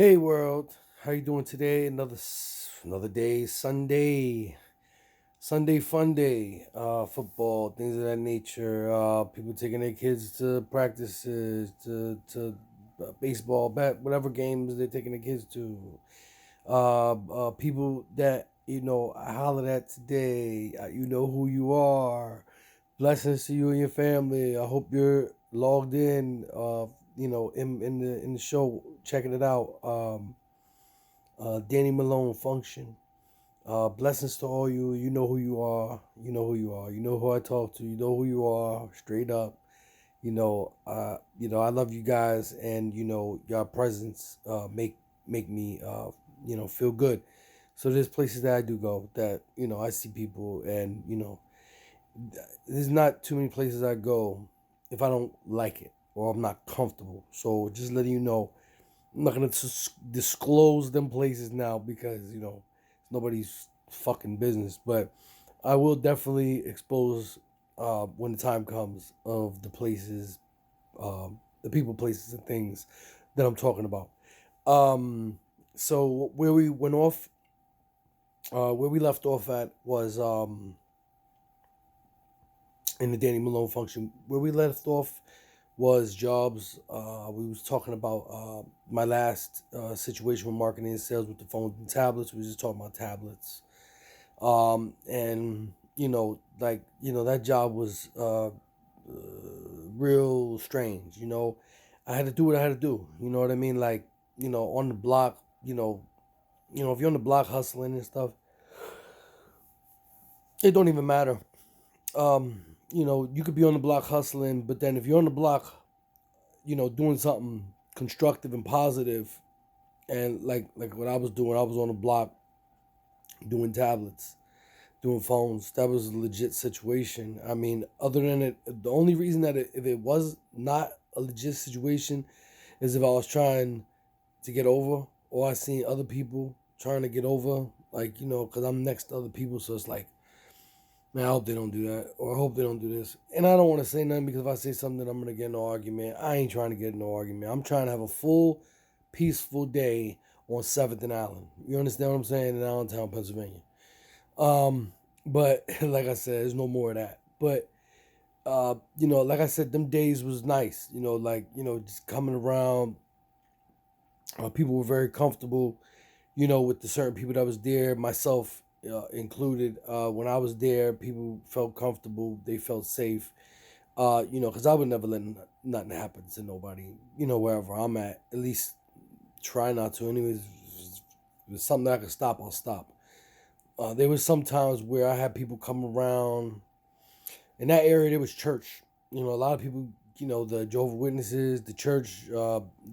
Hey world, how you doing today? Another day, Sunday fun day. Football, things of that nature. People taking their kids to practices, to baseball, bat, whatever games they're taking their kids to. People that I hollered at today. You know who you are. Blessings to you and your family. I hope you're logged in. In the show, checking it out. Danny Malone function. Blessings to all you. You know who you are. You know who you are. You know who I talk to. You know who you are. Straight up. I love you guys, and your presence make me feel good. So there's places that I do go that I see people, and there's not too many places I go if I don't like it or I'm not comfortable. So just letting you know, I'm not gonna disclose them places now because it's nobody's fucking business. But I will definitely expose when the time comes of the people, places, and things that I'm talking about. So where we went off, where we left off at was in the Danny Malone function. Where we left off was jobs. We was talking about my last situation with marketing and sales with the phones and tablets. We was just talking about tablets. And that job was real strange. I had to do what I had to do. You know what I mean? Like, on the block, if you're on the block hustling and stuff, it don't even matter. You could be on the block hustling, but then if you're on the block, doing something constructive and positive, and like what I was on the block doing tablets, doing phones. That was a legit situation. I mean, other than it, the only reason that if it was not a legit situation is if I was trying to get over, or I seen other people trying to get over, like because I'm next to other people, so it's like, man, I hope they don't do that, or I hope they don't do this. And I don't want to say nothing because if I say something, I'm gonna get in no argument. I ain't trying to get in no argument. I'm trying to have a full, peaceful day on Seventh and Allen. You understand what I'm saying? In Allentown, Pennsylvania. But like I said, there's no more of that. But like I said, them days was nice. Just coming around. People were very comfortable. With the certain people that was there, myself included. When I was there, people felt comfortable. They felt safe. Because I would never let nothing happen to nobody. Wherever I'm at least try not to. Anyways, if there's something that I can stop, I'll stop. There was some times where I had people come around. In that area, there was church. A lot of people, the Jehovah's Witnesses, the church,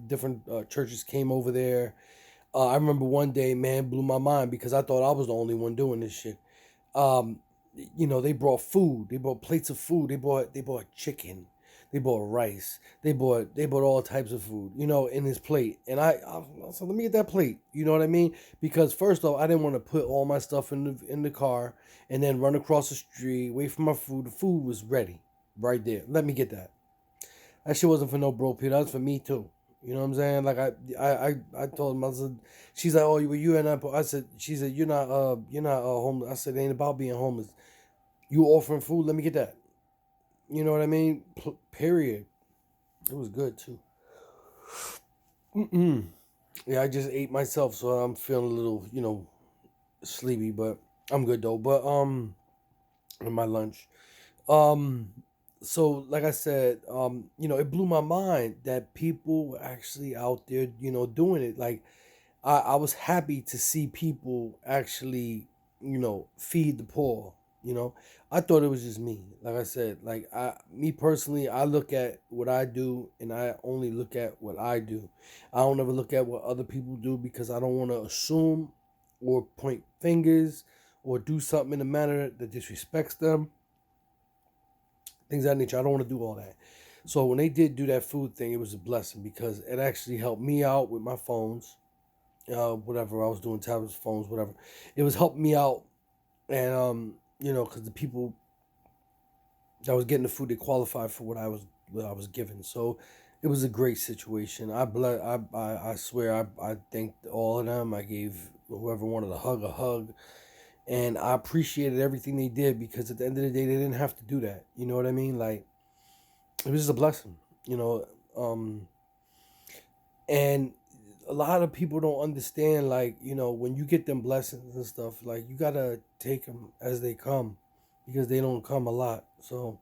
different churches came over there. I remember one day, man, blew my mind because I thought I was the only one doing this shit. Um, they brought food. They brought plates of food. They bought chicken. They bought rice. They bought all types of food. In his plate. And I said, let me get that plate. You know what I mean? Because first off, I didn't want to put all my stuff in the car and then run across the street, wait for my food. The food was ready right there. Let me get that. That shit wasn't for no bro, Peter. That was for me too. You know what I'm saying? Like I told him, I said, she's like, oh, you and I said, she said, you're not homeless. I said, it ain't about being homeless. You offering food? Let me get that. You know what I mean? Period. It was good too. Yeah, I just ate myself, so I'm feeling a little, sleepy, but I'm good though. But on my lunch. Um, so like I said, it blew my mind that people were actually out there, doing it. Like I was happy to see people actually, feed the poor. I thought it was just me. Like I said, me personally, I look at what I do, and I only look at what I do. I don't ever look at what other people do because I don't want to assume or point fingers or do something in a manner that disrespects them, things of that nature. I don't want to do all that. So when they did do that food thing, it was a blessing because it actually helped me out with my phones, whatever I was doing, tablets, phones, whatever. It was helping me out, and because the people that was getting the food, they qualified for what I was given. So It was a great situation. I swear I thanked all of them. I gave whoever wanted a hug, and I appreciated everything they did because at the end of the day they didn't have to do that. You know what I mean? Like it was just a blessing. You know, and a lot of people don't understand. Like when you get them blessings and stuff, like you gotta take them as they come because they don't come a lot. So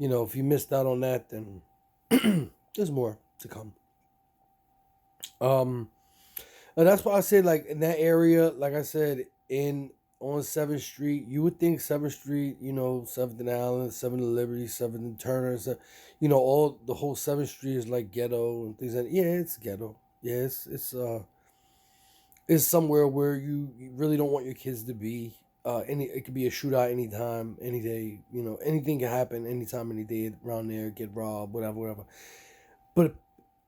if you missed out on that, then there's more to come. Um, and that's why I said, like in that area, like I said, in on Seventh Street, you would think Seventh Street, Seventh and Allen, Seventh and Liberty, Seventh and Turner, all the whole Seventh Street is like ghetto and things like. Yeah, it's ghetto. Yeah, it's somewhere where you really don't want your kids to be. It could be a shootout anytime, any day. Anything can happen anytime, any day around there. Get robbed, whatever, whatever. But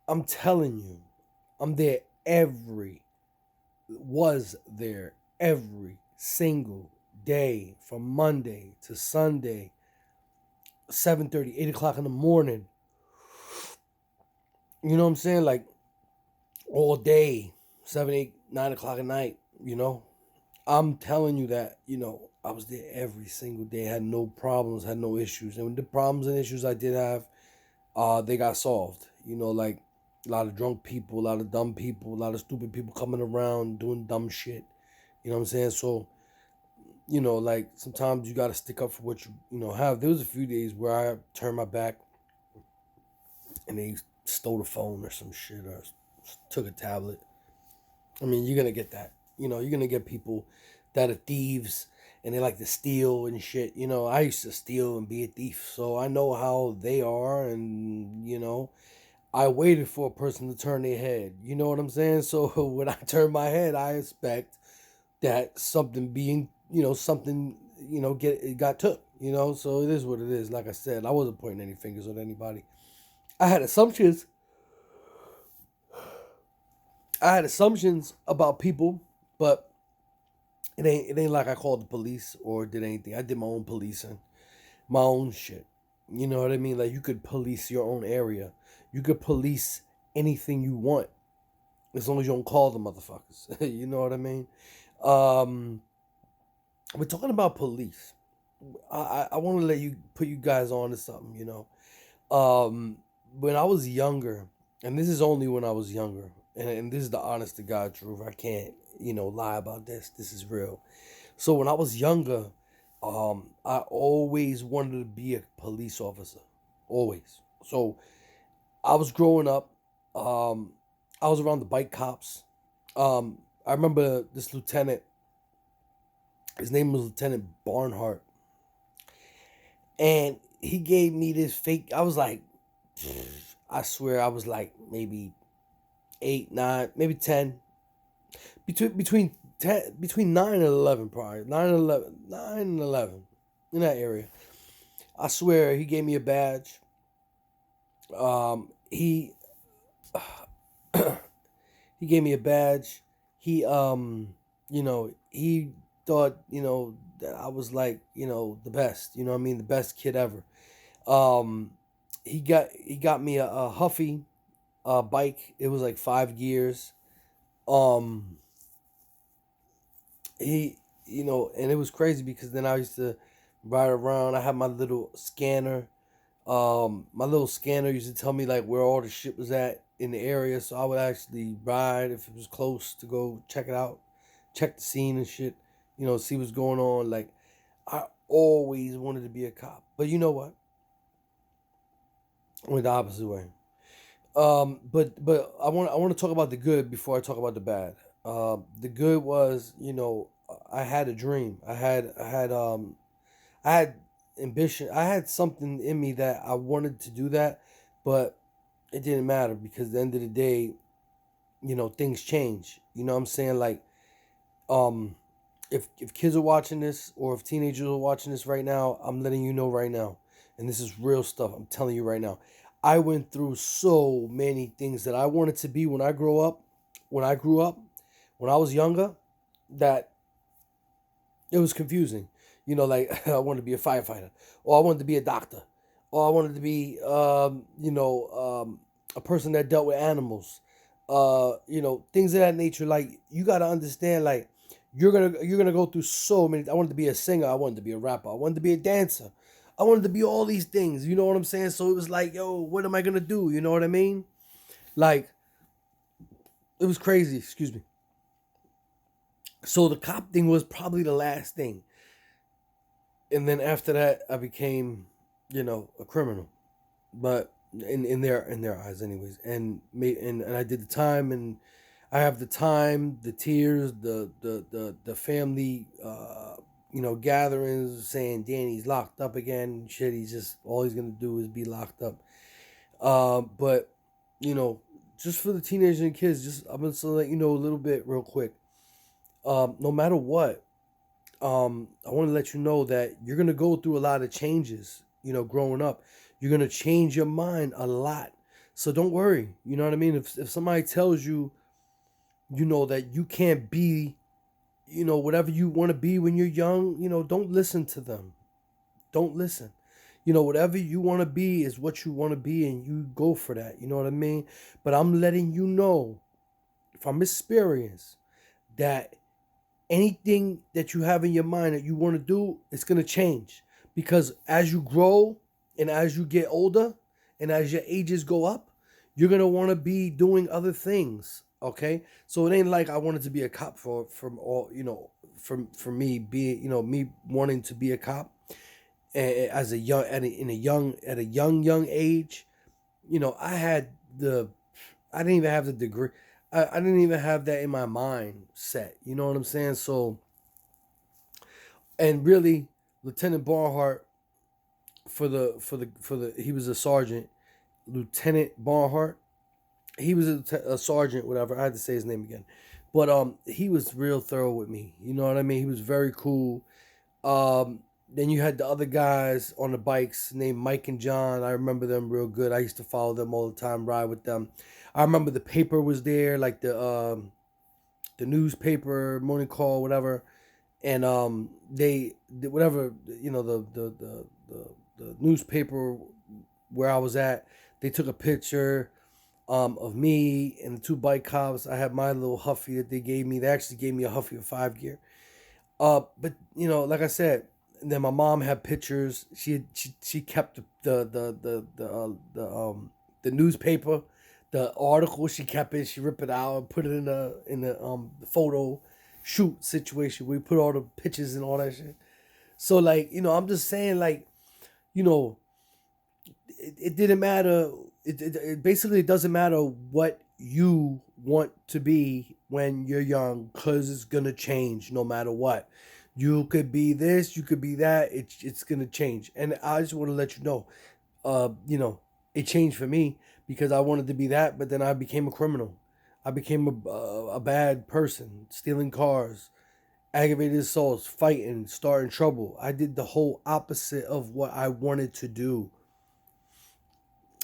I'm telling you, I'm there every was there every single day from Monday to Sunday, 7:30, 8 o'clock in the morning. You know what I'm saying? Like all day, 7, 8, 9 o'clock at night. I'm telling you that. I was there every single day. Had no problems, had no issues, and the problems and issues I did have, they got solved. Like a lot of drunk people, a lot of dumb people, a lot of stupid people coming around doing dumb shit. You know what I'm saying? So, like sometimes you gotta stick up for what you have. There was a few days where I turned my back and they stole the phone or some shit or took a tablet. I mean, you're gonna get that. You're gonna get people that are thieves and they like to steal and shit. I used to steal and be a thief, so I know how they are, and I waited for a person to turn their head. You know what I'm saying? So when I turn my head, I expect that something being, something, get it got took. So it is what it is. Like I said, I wasn't pointing any fingers at anybody. I had assumptions. I had assumptions about people, but it ain't like I called the police or did anything. I did my own policing, my own shit. You know what I mean? Like you could police your own area. You could police anything you want as long as you don't call the motherfuckers. You know what I mean? Um, we're talking about police. I want to let you put you guys on to something. When I was younger, and this is only when I was younger, and this is the honest to God truth. I can't lie about this. This is real. So when I was younger, I always wanted to be a police officer, always. So I was growing up. Um, I was around the bike cops. I remember this lieutenant. His name was Lieutenant Barnhart, and he gave me this fake. I was like, I swear, I was like maybe 8, 9, maybe 10, between 10, between 9 and 11, probably 9 and 11, in that area. I swear, he gave me a badge. He he gave me a badge. He thought that I was like the best. You know what I mean, the best kid ever. Um, he got me a Huffy bike. It was like 5 gears. Um, he and it was crazy because then I used to ride around. I had my little scanner. My little scanner used to tell me like where all the shit was at in the area, so I would actually ride if it was close to go check it out, check the scene and shit. See what's going on. Like I always wanted to be a cop, but you know what? I went the opposite way. But I want to talk about the good before I talk about the bad. The good was I had a dream. I had ambition. I had something in me that I wanted to do that, but it didn't matter because at the end of the day, things change. You know what I'm saying? Like, um, if kids are watching this or if teenagers are watching this right now, I'm letting you know right now, and this is real stuff. I'm telling you right now. I went through so many things that I wanted to be when I grow up. When I grew up, when I was younger, that it was confusing. Like I wanted to be a firefighter, or I wanted to be a doctor, or I wanted to be, a person that dealt with animals, things of that nature. Like, you got to understand, like, you're gonna go through so many. I wanted to be a singer. I wanted to be a rapper. I wanted to be a dancer. I wanted to be all these things. You know what I'm saying? So it was like, yo, what am I gonna do? You know what I mean? Like, it was crazy. Excuse me. So the cop thing was probably the last thing, and then after that, I became, a criminal. But in their eyes, anyways, and I did the time, and I have the time, the tears, the family, gatherings, saying Danny's locked up again. Shit, he's just all he's gonna do is be locked up. But you know, just for the teenagers and kids, just I'm gonna let you know a little bit real quick. No matter what, I want to let you know that you're gonna go through a lot of changes. Growing up, you're gonna change your mind a lot. So don't worry. You know what I mean? If somebody tells you, that you can't be, whatever you want to be when you're young, don't listen to them. Don't listen. Whatever you want to be is what you want to be, and you go for that. You know what I mean? But I'm letting you know from experience that anything that you have in your mind that you want to do, it's going to change. Because as you grow and as you get older and as your ages go up, you're going to want to be doing other things. Okay? So it ain't like I wanted to be a cop from all, from me being, me wanting to be a cop as a young, at a young age. I had the, I didn't even have the degree. I didn't even have that in my mind set. You know what I'm saying? So, and really, Lieutenant Barnhart, he was a sergeant. Lieutenant Barnhart, he was a sergeant, whatever. I had to say his name again, but he was real thorough with me. You know what I mean? He was very cool. Then you had the other guys on the bikes named Mike and John. I remember them real good. I used to follow them all the time, ride with them. I remember the paper was there, like the newspaper, morning call, whatever, and whatever, the newspaper where I was at. They took a picture of me and the two bike cops. I had my little Huffy that they gave me. They actually gave me a Huffy, a 5 gear. But like I said, then my mom had pictures. She kept the newspaper, the article. She kept it. She ripped it out and put it in the photo shoot situation. We put all the pictures and all that shit. So like, I'm just saying, like, you know it didn't matter. It basically, it doesn't matter what you want to be when you're young, because it's gonna change no matter what. You could be this, you could be that. It's gonna change, and I just want to let you know. Uh, you know, it changed for me because I wanted to be that, but then I became a criminal. I became a bad person, stealing cars, aggravated assaults, fighting, starting trouble. I did the whole opposite of what I wanted to do.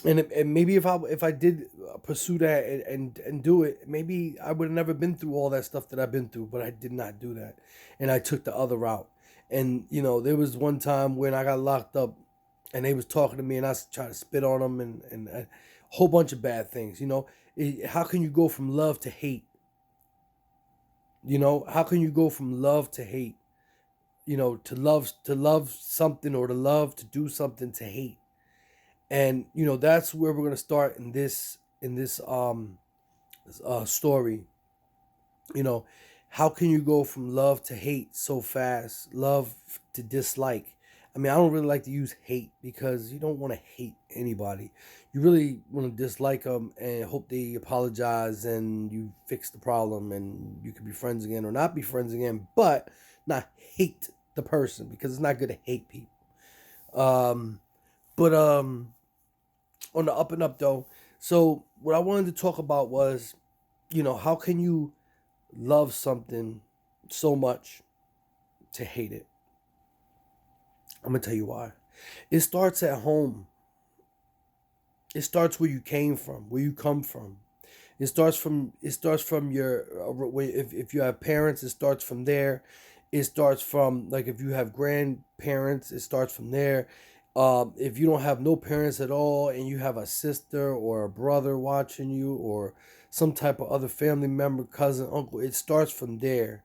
And maybe if I did pursue that and do it, maybe I would have never been through all that stuff that I've been through. But I did not do that, and I took the other route. And there was one time when I got locked up, and they was talking to me, and I tried to spit on them, and a whole bunch of bad things. How can you go from love to hate? How can you go from love to hate? To love something, or to love to do something, to hate. And that's where we're gonna start in this story. you know how can you go from love to hate so fast, love to dislike? I mean, I don't really like to use hate, because you don't want to hate anybody. You really want to dislike them and hope they apologize and you fix the problem, and you can be friends again or not be friends again, but not hate the person, because it's not good to hate people. Um but on the up and up, though. So what I wanted to talk about was, how can you love something so much to hate it? I'm gonna tell you why. It starts at home. It starts where you came from, where you come from. It starts from your if you have parents, it starts from there. It starts from, like, if you have grandparents, it starts from there. If you don't have no parents at all and you have a sister or a brother watching you or some type of other family member, cousin, uncle, it starts from there.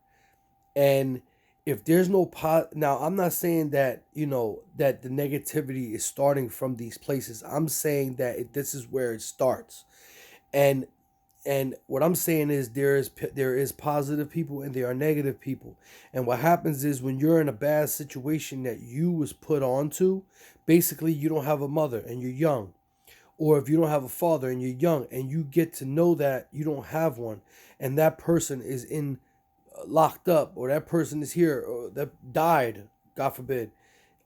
And if there's no now I'm not saying that, that the negativity is starting from these places. I'm saying that this is where it starts. And what I'm saying is there is positive people and there are negative people. And what happens is when you're in a bad situation that you was put onto, basically you don't have a mother and you're young, or if you don't have a father and you're young and you get to know that you don't have one, and that person is in locked up, or that person is here, or that died, God forbid,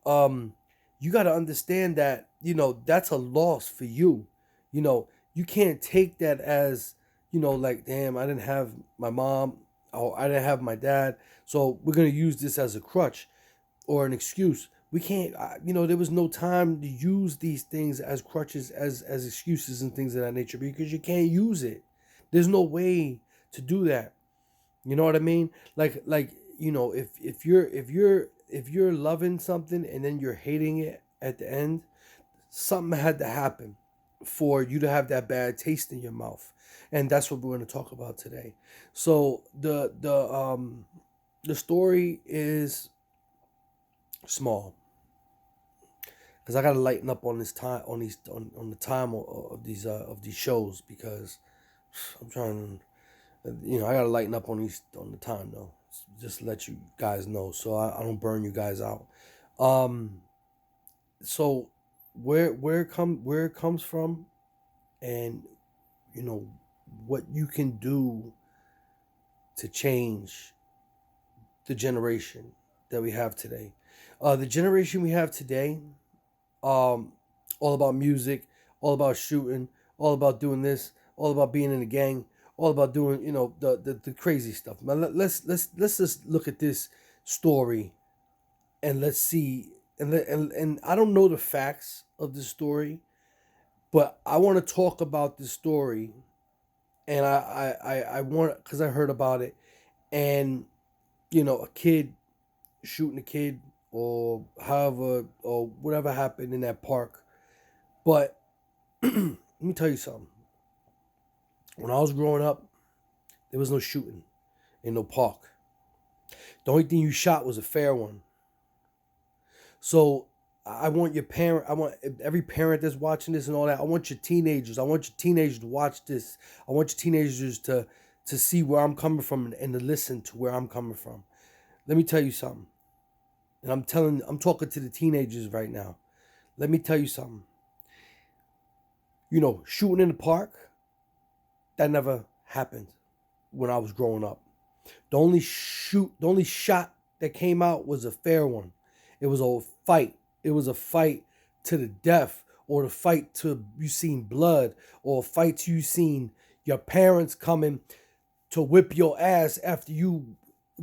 um you got to understand that that's a loss for you. you know you can't take that as, like, damn, I didn't have my mom, or I didn't have my dad, so we're going to use this as a crutch or an excuse. We can't, there was no time to use these things as crutches, as excuses and things of that nature, because you can't use it. There's no way to do that. You know what I mean? Like, if you're loving something and then you're hating it at the end, something had to happen for you to have that bad taste in your mouth. And that's what we're going to talk about today. So the story is small, because I got to lighten up on this time, on the time of these shows, because I'm trying to, I got to lighten up on the time, though. Just to let you guys know, so I don't burn you guys out. Um, so where it comes from, and you know what you can do to change the generation that we have today. The generation we have today, um, all about music, all about shooting, all about doing this, all about being in a gang, all about doing, the crazy stuff. Man, let's just look at this story, and let's see. And I don't know the facts of this story, but I want to talk about this story, and I want, because I heard about it, and a kid shooting a kid, or however, or whatever happened in that park. But let me tell you something. When I was growing up, there was no shooting in no park. The only thing you shot was a fair one. So I want your parent, I want every parent that's watching this and all that. I want your teenagers. I want your teenagers to watch this. I want your teenagers to see where I'm coming from, and to listen to where I'm coming from. Let me tell you something. And I'm talking to the teenagers right now. Let me tell you something. Shooting in the park, that never happened when I was growing up. The only shot that came out was a fair one. It was a fight. It was a fight to the death, or the fight to you seen blood, or a fight to you seen your parents coming to whip your ass after you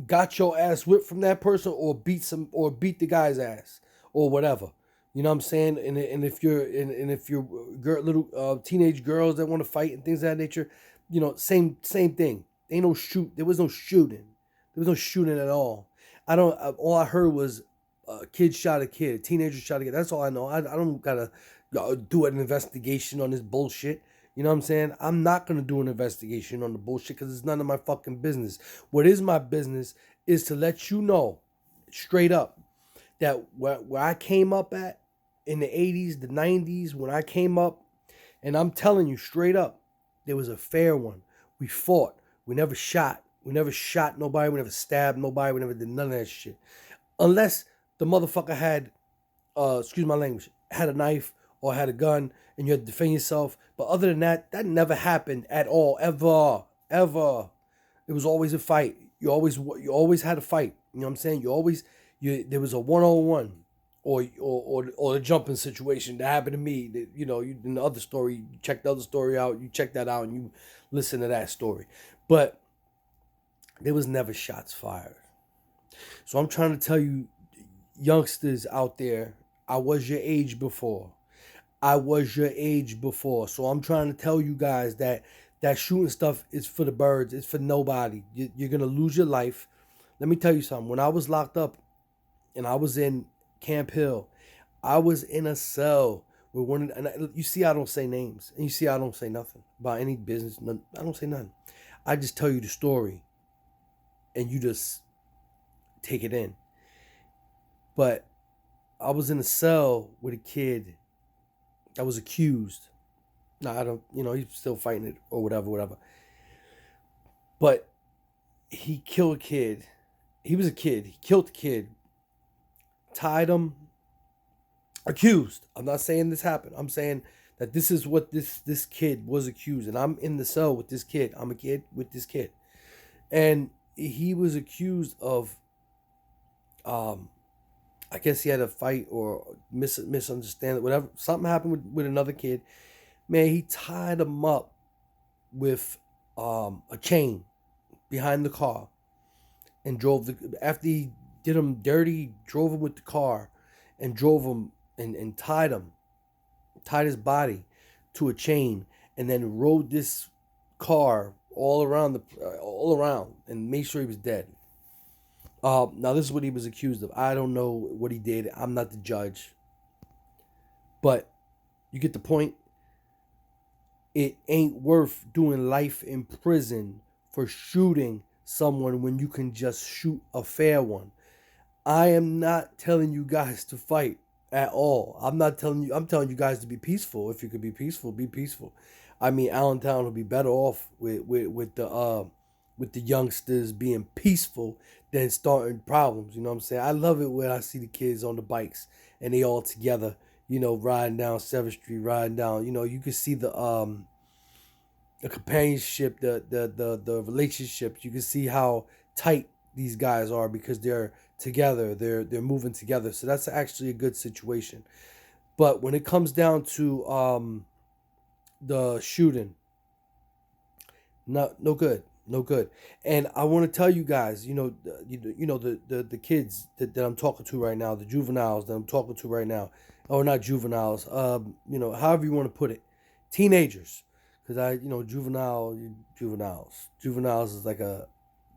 got your ass whipped from that person, or beat the guy's ass, or whatever. You know what I'm saying? And if you're little teenage girls that want to fight and things of that nature, same thing. There was no shooting. There was no shooting at all. I don't. All I heard was a kid shot a kid, a teenager shot a kid. That's all I know. I don't gotta do an investigation on this bullshit. You know what I'm saying? I'm not gonna do an investigation on the bullshit, because it's none of my fucking business. What is my business is to let you know, straight up, that where I came up at in the 80s, the 90s, when I came up, and I'm telling you straight up, there was a fair one. We fought. We never shot. We never shot nobody. We never stabbed nobody. We never did none of that shit. Unless the motherfucker had, excuse my language, had a knife or had a gun, and you had to defend yourself. But other than that, that never happened at all, ever, ever. It was always a fight. You always had a fight. You know what I'm saying? There was a 1-on-1, or the jumping situation that happened to me. That in the other story, you check the other story out. You check that out and you listen to that story. But there was never shots fired. So I'm trying to tell you, youngsters out there, I was your age before. I was your age before. So I'm trying to tell you guys that shooting stuff is for the birds. It's for nobody. You're going to lose your life. Let me tell you something. When I was locked up and I was in Camp Hill, I was in a cell with one, you see, I don't say names, and you see, I don't say nothing about any business. I don't say nothing. I just tell you the story, and you just take it in. But I was in a cell with a kid that was accused. No, I don't. He's still fighting it or whatever, whatever. But he killed a kid. He was a kid. He killed the kid, tied him, accused. I'm not saying this happened. I'm saying that this is what this kid was accused, and I'm in the cell with this kid. I'm a kid with this kid, and he was accused of, I guess he had a fight or misunderstand, whatever. Something happened with another kid. Man, he tied him up with a chain behind the car and after he did him dirty, drove him with the car and drove him and tied his body to a chain, and then rode this car all around and made sure he was dead. Now this is what he was accused of. I don't know what he did. I'm not the judge, but you get the point. It ain't worth doing life in prison for shooting someone when you can just shoot a fair one. I am not telling you guys to fight at all. I'm telling you guys to be peaceful. If you could be peaceful, be peaceful. I mean, Allentown will be better off with the youngsters being peaceful than starting problems. You know what I'm saying? I love it when I see the kids on the bikes and they all together, riding down 7th Street, riding down. You can see the companionship, the relationships. You can see how tight these guys are because they're together. They're moving together. So that's actually a good situation. But when it comes down to the shooting, no good. No good. And I want to tell you guys, the kids that I'm talking to right now, the juveniles that I'm talking to right now, or not juveniles, however you want to put it, teenagers, because juveniles is like a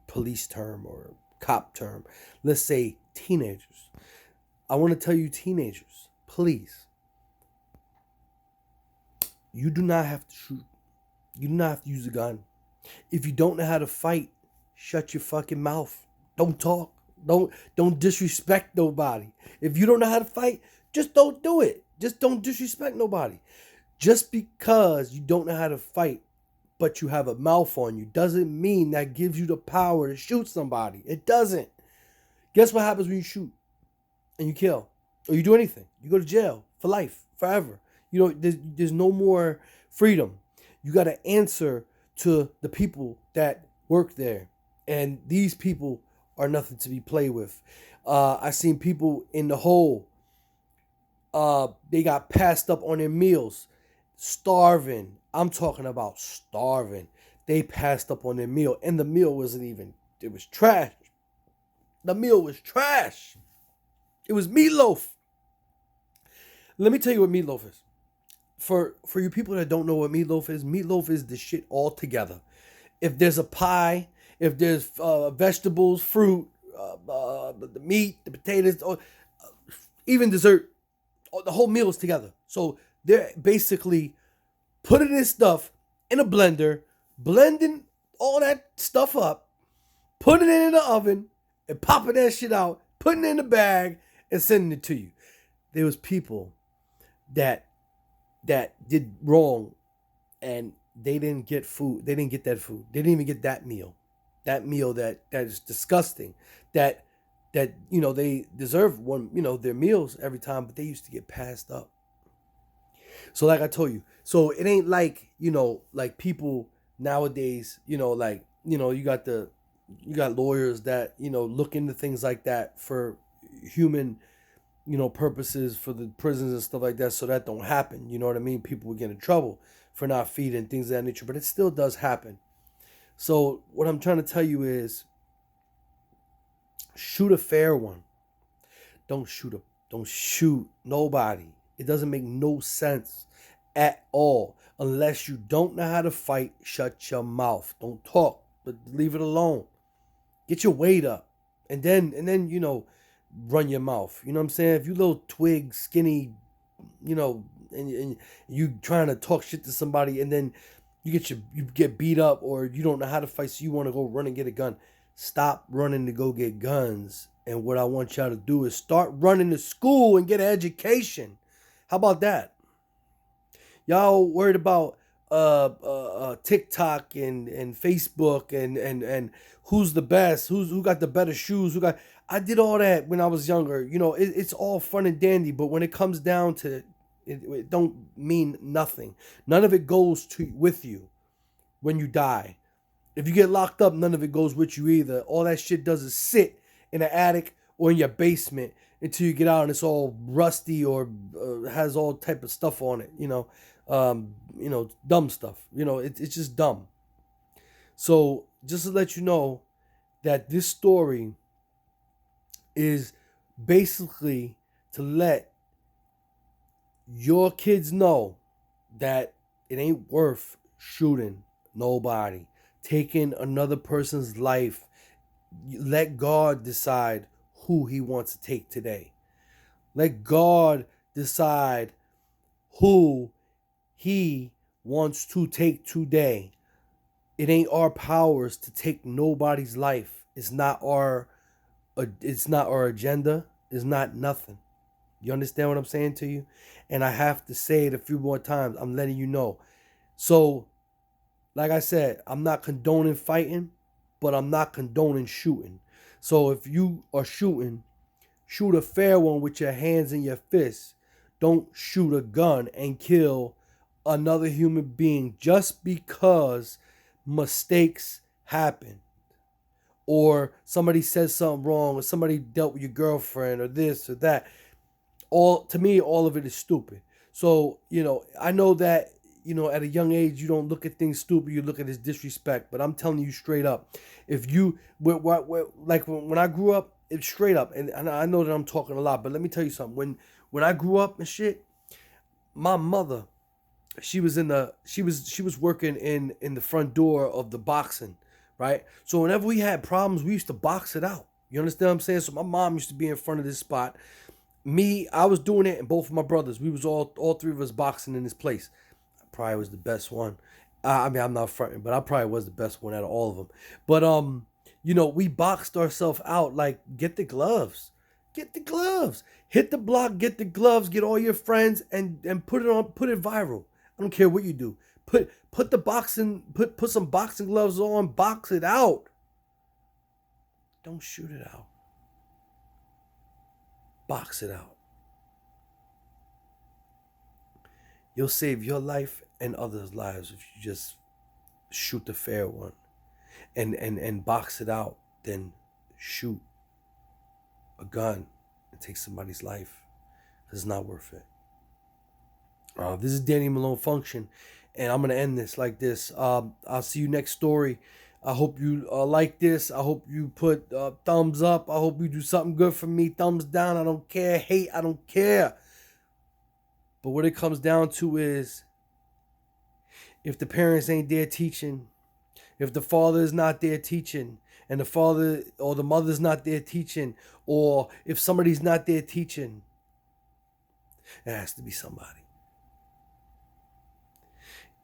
police term or a cop term. Let's say teenagers. I want to tell you, teenagers, please, you do not have to shoot. You do not have to use a gun. If you don't know how to fight, shut your fucking mouth. Don't talk. Don't disrespect nobody. If you don't know how to fight, just don't do it. Just don't disrespect nobody. Just because you don't know how to fight, but you have a mouth on you, doesn't mean that gives you the power to shoot somebody. It doesn't. Guess what happens when you shoot and you kill? Or you do anything? You go to jail for life, forever. There's no more freedom. You got to answer to the people that work there. And these people are nothing to be played with. I seen people in the hole. They got passed up on their meals. Starving. I'm talking about starving. They passed up on their meal. And the meal wasn't even, it was trash. The meal was trash. It was meatloaf. Let me tell you what meatloaf is. For you people that don't know what meatloaf is the shit altogether. If there's a pie, if there's vegetables, fruit, the meat, the potatoes, or even dessert, the whole meal is together. So they're basically putting this stuff in a blender, blending all that stuff up, putting it in the oven, and popping that shit out, putting it in a bag, and sending it to you. There was people that did wrong, and they didn't get food. They didn't get that food. They didn't even get that meal. That meal that is disgusting. That they deserve their meals every time, but they used to get passed up. So like I told you, so it ain't like like people nowadays. You got lawyers that look into things like that for human purposes, for the prisons and stuff like that, so that don't happen. You know what I mean? People would get in trouble for not feeding, things of that nature, but it still does happen. So what I'm trying to tell you is, shoot a fair one. Don't shoot nobody. It doesn't make no sense at all. Unless you don't know how to fight, shut your mouth. Don't talk, but leave it alone. Get your weight up. And then run your mouth. You know what I'm saying? If you little twig, skinny, and you trying to talk shit to somebody, and then you get beat up, or you don't know how to fight, so you want to go run and get a gun. Stop running to go get guns. And what I want y'all to do is start running to school and get an education. How about that? Y'all worried about TikTok and Facebook and who's the best, who got the better shoes, who got. I did all that when I was younger. It's all fun and dandy, but when it comes down to it don't mean nothing. None of it goes to with you when you die. If you get locked up, none of it goes with you either. All that shit does is sit in an attic or in your basement until you get out and it's all rusty or has all type of stuff on it. Dumb stuff. It's just dumb. So just to let you know that this story is basically to let your kids know that it ain't worth shooting nobody, taking another person's life. Let God decide who he wants to take today. Let God decide who he wants to take today. It ain't our powers to take nobody's life. It's not our agenda. It's not nothing. You understand what I'm saying to you? And I have to say it a few more times. I'm letting you know. So, like I said, I'm not condoning fighting, but I'm not condoning shooting. So if you are shooting, shoot a fair one with your hands and your fists. Don't shoot a gun and kill another human being just because mistakes happen. Or somebody says something wrong, or somebody dealt with your girlfriend, or this or that. All of it is stupid. So, I know that, at a young age, you don't look at things stupid, you look at it as disrespect. But I'm telling you straight up, if you, like when I grew up, it's straight up, and I know that I'm talking a lot, but let me tell you something. When I grew up and shit, my mother, she was working in the front door of the boxing, right? So whenever we had problems, we used to box it out. You understand what I'm saying? So my mom used to be in front of this spot. Me, I was doing it, and both of my brothers, we was all three of us boxing in this place. I probably was the best one. I'm not fronting, but I probably was the best one out of all of them. But we boxed ourselves out. Like, get the gloves, hit the block, get the gloves, get all your friends, and put it viral. I don't care what you do. Put some boxing gloves on, box it out. Don't shoot it out. Box it out. You'll save your life and others' lives if you just shoot the fair one and box it out, then shoot a gun and take somebody's life. It's not worth it. This is Danny Malone Function, and I'm going to end this like this. I'll see you next story. I hope you like this. I hope you put thumbs up. I hope you do something good for me. Thumbs down. I don't care. Hate. I don't care. But what it comes down to is, if the parents ain't there teaching, if the father is not there teaching, and the father or the mother's not there teaching, or if somebody's not there teaching, it has to be somebody.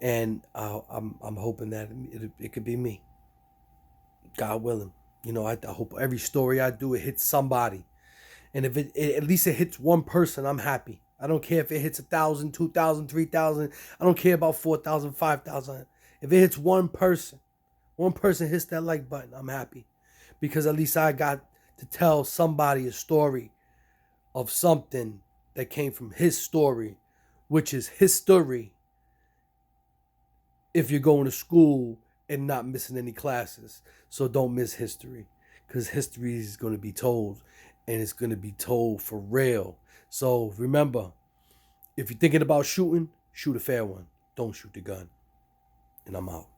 And I'm hoping that it could be me. God willing. I hope every story I do, it hits somebody. And if it at least it hits one person, I'm happy. I don't care if it hits 1,000, 2,000, 3,000. I don't care about 4,000, 5,000. If it hits one person hits that like button, I'm happy. Because at least I got to tell somebody a story of something that came from his story, which is history. If you're going to school and not missing any classes. So don't miss history, because history is going to be told, and it's going to be told for real. So remember, if you're thinking about shooting, shoot a fair one. Don't shoot the gun. And I'm out.